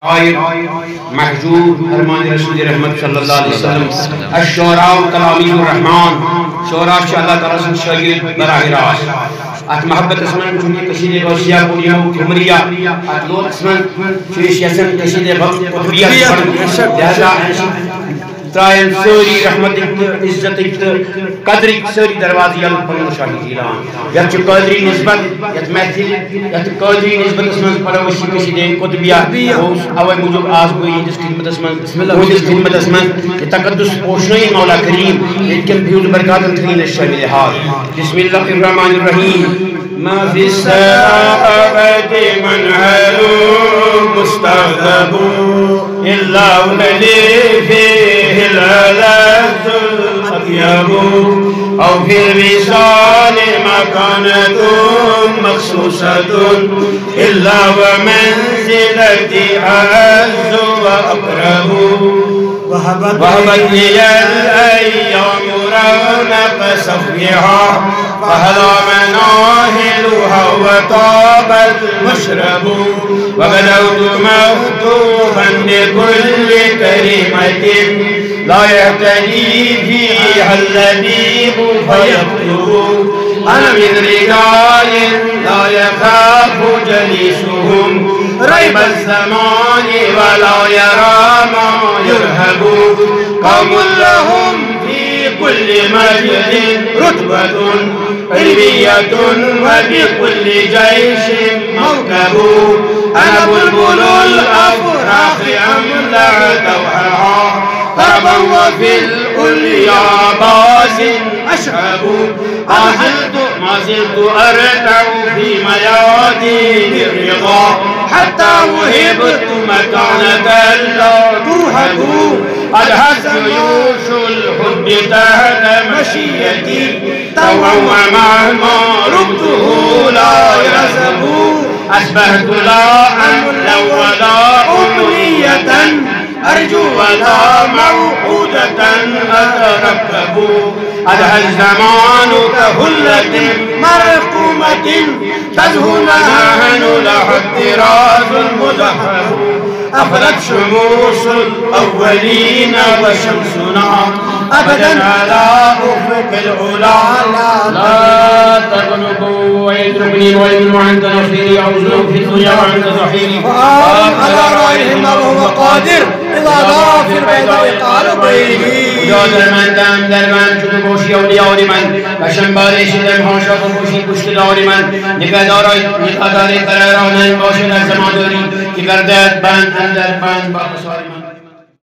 महजूब फरमान रसूल रहमत सल्लल्लाहु अलैहि वसल्लम अश्शोरा कलामीर रहमान शोरा अल्लाह ताला से शागिर्द बराह रास्त at mohabbat asman chunki kaside gausiya puriya umriya at lo asman shirish yasan kaside qutbiya lihaza Trayan suri rahmatik izzatik qadrik suri darwazi al panu shahid ilan yat qadri nisbat yat mahfil yat qadri nisbat asman parawashi kaside qutbiya awai mujub az koi jis khidmat asman bismillah jis khidmat asman taqaddus poshnai maula kareem lekin bhul barakat khain shamil hal bismillahir rahmanir rahim ma fi sa'ati manhalu mustaghdabu illa alladhi fihi العلاج الأطيب أو في الوصال مكانة مخصوصة إلا ومنزلتي أعز وأقرب وهبت لي الأيام رونق صفيها فهلا مناهلها وطاب المشرب وبدوت مكتوبا بكل كلمة لا يهتدي فيها اللبيب فيكتب أنا من رجال لا يخاف جليسهم ريب الزمان ولا يرى ما يرهب قوم لهم في كل مجد رتبة علمية وبكل جيش مركب أنا بلبل الأفراح أملأ دوحها طربا وفي الأولياء باس أشهب ما زلت أرتع في ميادين الرضا حتى وهبت مكانة لا ترهب أدهت جيوش الحب تحت مشيتي توا ومهما ربته لا يرسب أشبهت لا أملا ولا أمنية أرجو ولا موعودة أتركب أدهى الزمان كهلة مرقومة تزهو نهان لها الطراز المزهر أخرت شموس الأولين وشمسنا أبدا على أفق العلا لا تغلبوا ويتركني ويمن عند نصيري أوزنك في الدنيا وعند ظهيري على رأيهم وهو قادر إذا ضاف البيضاء قال بيني یا در من چون گوشی اولیای من و شنباره شدم هاشا گوشی پشتدار من نگهداری قرارانه باشه در زماداری که گردد بند اندر بند با بسار من